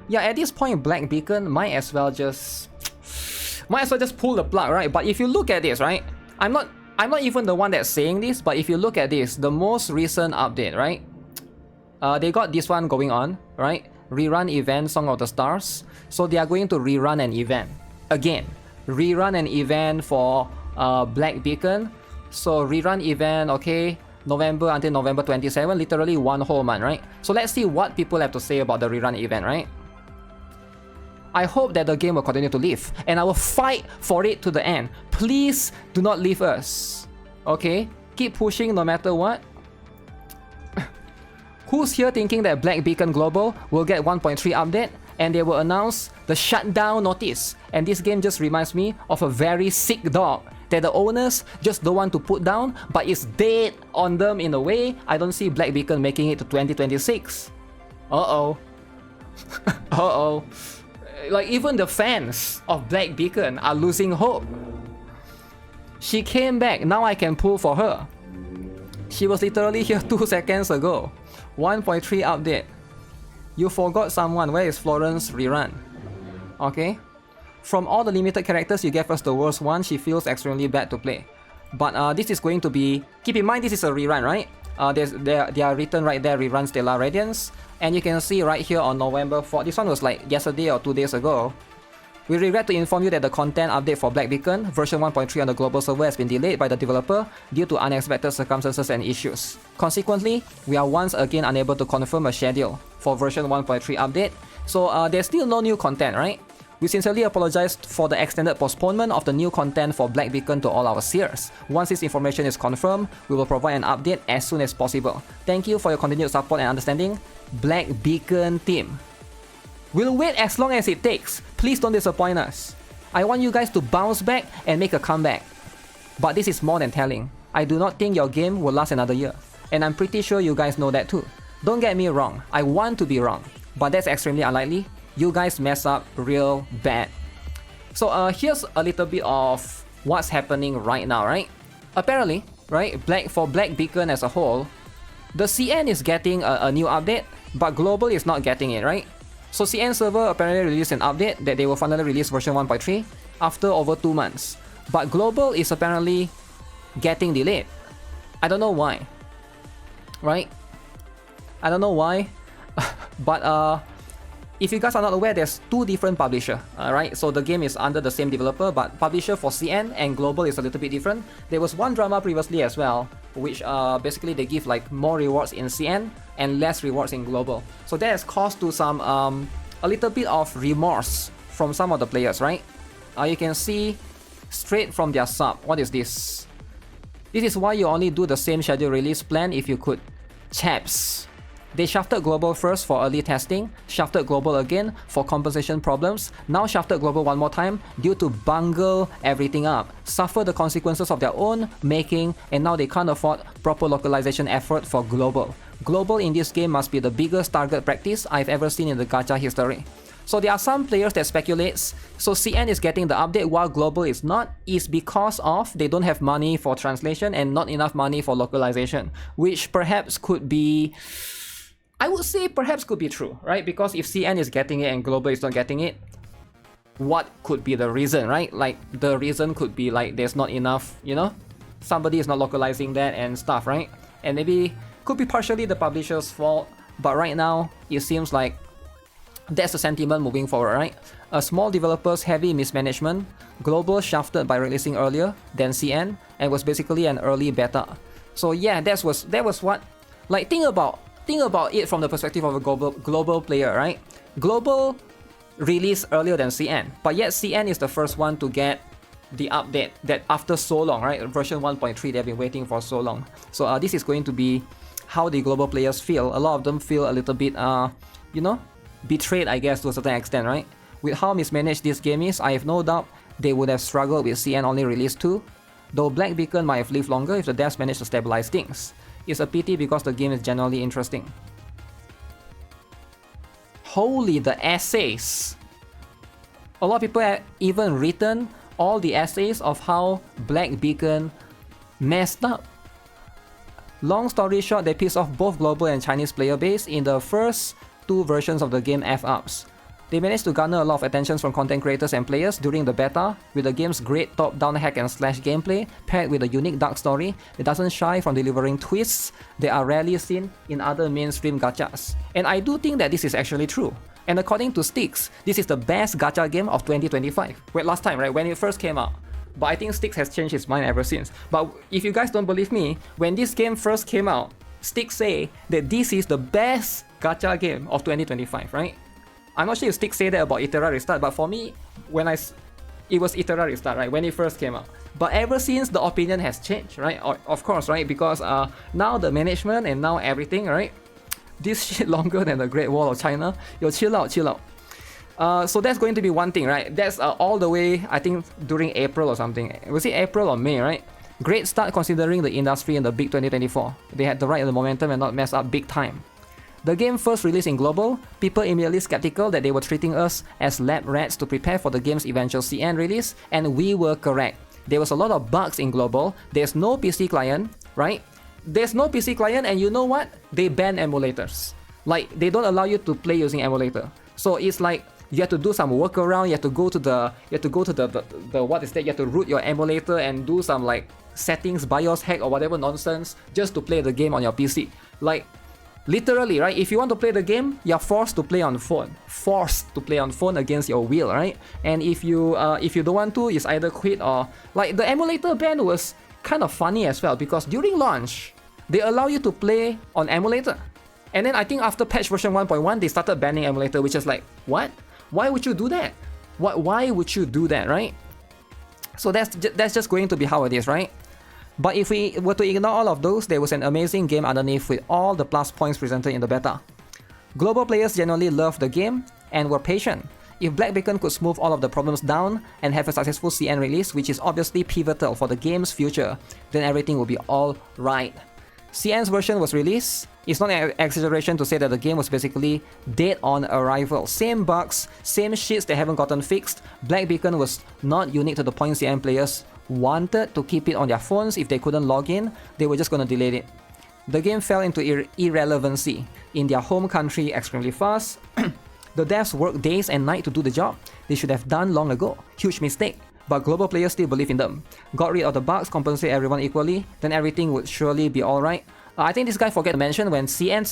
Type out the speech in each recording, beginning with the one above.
yeah, at this point, Black Beacon might as well just pull the plug, right? But if you look at this, right, I'm not even the one that's saying this, but if you look at this, the most recent update, right, they got this one going on, right? Rerun event Song of the Stars. So they are going to rerun an event again. Rerun an event for Black Beacon. So rerun event, okay, November until November 27, literally 1 whole month, right? So let's see what people have to say about the rerun event, right? I hope that the game will continue to live, and I will fight for it to the end. Please do not leave us, okay? Keep pushing no matter what. Who's here thinking that Black Beacon Global will get 1.3 update and they will announce the shutdown notice? And this game just reminds me of a very sick dog that the owners just don't want to put down, but it's dead on them in a way. I don't see Black Beacon making it to 2026. Uh-oh. Uh-oh. Like, even the fans of Black Beacon are losing hope. She came back, now I can pull for her. She was literally here 2 seconds ago. 1.3 update. You forgot someone. Where is Florence rerun? Okay. From all the limited characters, you gave us the worst one. She feels extremely bad to play. But this is going to be... Keep in mind, this is a rerun, right? They are written right there, rerun Stellar Radiance. And you can see right here on November 4th. This one was like yesterday or 2 days ago. We regret to inform you that the content update for Black Beacon version 1.3 on the global server has been delayed by the developer due to unexpected circumstances and issues. Consequently, we are once again unable to confirm a schedule for version 1.3 update. So there's still no new content, right? We sincerely apologize for the extended postponement of the new content for Black Beacon to all our seers. Once this information is confirmed, we will provide an update as soon as possible. Thank you for your continued support and understanding. Black Beacon team. We'll wait as long as it takes. Please don't disappoint us. I want you guys to bounce back and make a comeback. But this is more than telling. I do not think your game will last another year. And I'm pretty sure you guys know that too. Don't get me wrong, I want to be wrong. But that's extremely unlikely. You guys mess up real bad. So here's a little bit of what's happening right now, right? Apparently, right, for Black Beacon as a whole, the CN is getting a new update, but Global is not getting it, right? So CN server apparently released an update that they will finally release version 1.3 after over 2 months. But Global is apparently getting delayed. I don't know why. Right? I don't know why. But if you guys are not aware, there's 2 different publishers, right? So the game is under the same developer, but publisher for CN and Global is a little bit different. There was one drama previously as well, which basically they give like more rewards in CN and less rewards in Global. So that has caused to some a little bit of remorse from some of the players, right? You can see straight from their sub. What is this? This is why you only do the same schedule release plan if you could. Chaps. They shafted Global first for early testing, shafted Global again for compensation problems, now shafted Global one more time due to bungle everything up, suffer the consequences of their own making, and now they can't afford proper localization effort for Global. Global in this game must be the biggest target practice I've ever seen in the gacha history. So there are some players that speculates, so CN is getting the update while Global is not, is because of they don't have money for translation and not enough money for localization, which perhaps could be... I would say perhaps could be true, right? Because if CN is getting it and Global is not getting it, what could be the reason, right? Like, the reason could be like there's not enough, you know? Somebody is not localizing that and stuff, right? And maybe could be partially the publisher's fault, but right now, it seems like that's the sentiment moving forward, right? A small developer's heavy mismanagement, Global shafted by releasing earlier than CN, and was basically an early beta. So yeah, that was what... Like, think about it from the perspective of a global player, right? Global released earlier than CN, but yet CN is the first one to get the update that after so long, right? Version 1.3, they've been waiting for so long. So this is going to be how the global players feel. A lot of them feel a little bit, you know, betrayed, I guess, to a certain extent, right? With how mismanaged this game is, I have no doubt they would have struggled with CN only release 2, though Black Beacon might have lived longer if the devs managed to stabilize things. It's a pity because the game is generally interesting. Holy, the essays! A lot of people have even written all the essays of how Black Beacon messed up. Long story short, they pissed off both global and Chinese player base in the first 2 versions of the game F-ups. They managed to garner a lot of attention from content creators and players during the beta, with the game's great top-down hack and slash gameplay paired with a unique dark story that doesn't shy from delivering twists that are rarely seen in other mainstream gachas. And I do think that this is actually true. And according to Styx, this is the best gacha game of 2025. Wait, last time, right? When it first came out. But I think Styx has changed his mind ever since. But if you guys don't believe me, when this game first came out, Styx say that this is the best gacha game of 2025, right? I'm not sure if Styx say that about Itera Restart, but for me, it was Itera Restart, right? When it first came out. But ever since, the opinion has changed, right? Of course, right? Because now the management and now everything, right? This shit longer than the Great Wall of China. Yo, chill out, chill out. So that's going to be one thing, right? That's all the way, I think, during April or something. Was it April or May, right? Great start considering the industry in the big 2024. They had to ride the momentum and not mess up big time. The game first released in global, people immediately skeptical that they were treating us as lab rats to prepare for the game's eventual CN release, and we were correct. There was a lot of bugs in global, there's no PC client, right? There's no PC client, and you know what? They ban emulators. Like, they don't allow you to play using emulator. So it's like, you have to do some workaround, you have to go to the what is that, you have to root your emulator and do some like settings, BIOS hack or whatever nonsense just to play the game on your PC. Like, literally, right? If you want to play the game, you're forced to play on phone. Forced to play on phone against your will, right? And if you don't want to, it's either quit or... Like, the emulator ban was kind of funny as well, because during launch, they allow you to play on emulator. And then I think after patch version 1.1, they started banning emulator, which is like, what? Why would you do that? Why would you do that, right? So that's just going to be how it is, right? But if we were to ignore all of those, there was an amazing game underneath with all the plus points presented in the beta. Global players generally loved the game and were patient. If Black Beacon could smooth all of the problems down and have a successful CN release, which is obviously pivotal for the game's future, then everything will be alright. CN's version was released. It's not an exaggeration to say that the game was basically dead on arrival. Same bugs, same shits that haven't gotten fixed. Black Beacon was not unique to the point CN players wanted to keep it on their phones. If they couldn't log in, they were just gonna delete it. The game fell into irrelevancy in their home country extremely fast. The devs worked days and nights to do the job they should have done long ago. Huge mistake. But global players still believe in them. Got rid of the bugs, compensate everyone equally, then everything would surely be alright. I think this guy forgot to mention when CN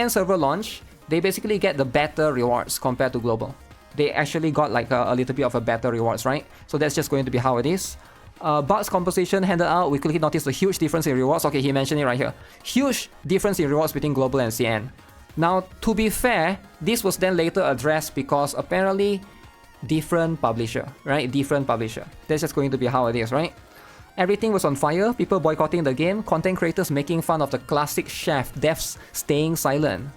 server launch, they basically get the better rewards compared to global. They actually got like a little bit of a better rewards, right? So that's just going to be how it is. Bugs compensation handed out, we quickly noticed a huge difference in rewards. Okay, he mentioned it right here. Huge difference in rewards between global and CN. Now, to be fair, this was then later addressed because apparently different publisher, right? Different publisher. That's just going to be how it is, right? Everything was on fire, people boycotting the game, content creators making fun of the classic chef, devs staying silent.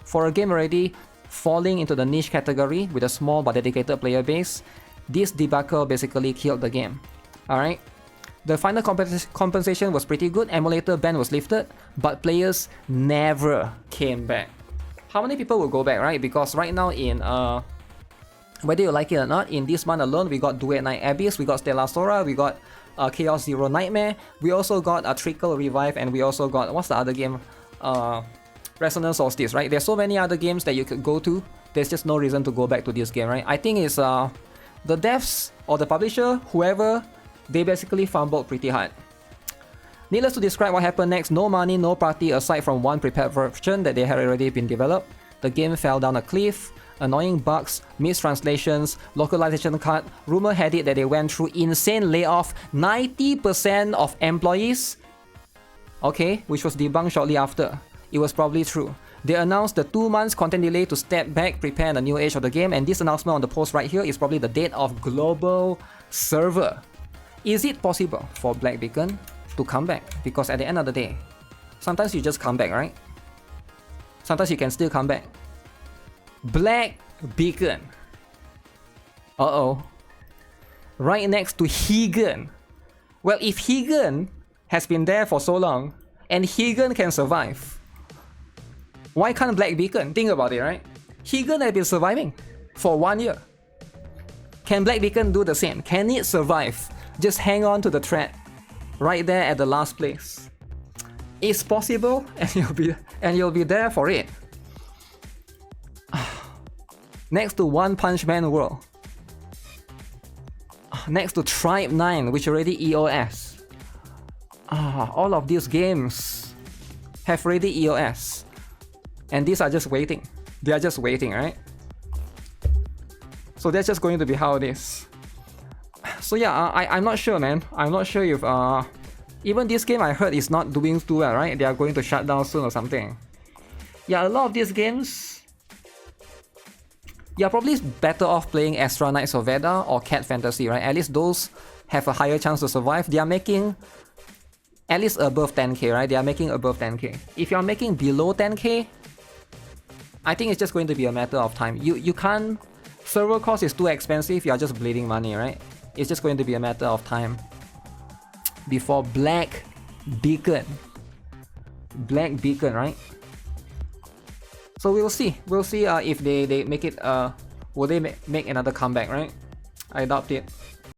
For a game already falling into the niche category with a small but dedicated player base, this debacle basically killed the game. Alright? The final compensation was pretty good, emulator ban was lifted, but players never came back. How many people will go back, right? Because right now in whether you like it or not, in this month alone, we got Duet Night Abyss, we got Stellar Sora, we got Chaos Zero Nightmare, we also got a Trickle Revive, and we also got, what's the other game? Resonance Solstice, right? There's so many other games that you could go to, there's just no reason to go back to this game, right? I think it's the devs or the publisher, whoever, they basically fumbled pretty hard. Needless to describe what happened next, no money, no party aside from one prepared version that they had already been developed. The game fell down a cliff, annoying bugs, mistranslations, localization cut, rumor had it that they went through insane layoff, 90% of employees. Okay, which was debunked shortly after. It was probably true. They announced the 2 months content delay to step back, prepare the new age of the game, and this announcement on the post right here is probably the date of global server. Is it possible for Black Beacon to come back? Because at the end of the day, sometimes you just come back, right? Sometimes you can still come back. Black Beacon. Uh-oh. Right next to Hegan. Well, if Hegan has been there for so long, and Hegan can survive, why can't Black Beacon? Think about it, right? Hegan has been surviving for 1 year. Can Black Beacon do the same? Can it survive? Just hang on to the thread right there at the last place. It's possible, and you'll be there for it. Next to One Punch Man World. Next to Tribe 9, which already EOS. All of these games have already EOS. And these are just waiting. They are just waiting, right? So that's just going to be how it is. So yeah, I'm not sure, man. I'm not sure if even this game I heard is not doing too well, right? They are going to shut down soon or something. Yeah, a lot of these games, you're probably better off playing Astra Knights of Veda or Cat Fantasy, right? At least those have a higher chance to survive. They are making at least above 10k, right? They are making above 10k. If you're making below 10k, I think it's just going to be a matter of time. You can't... Server cost is too expensive, you're just bleeding money, right? It's just going to be a matter of time before Black Beacon, right? So we'll see. We'll see if they make it. Will they make another comeback, right? I doubt it.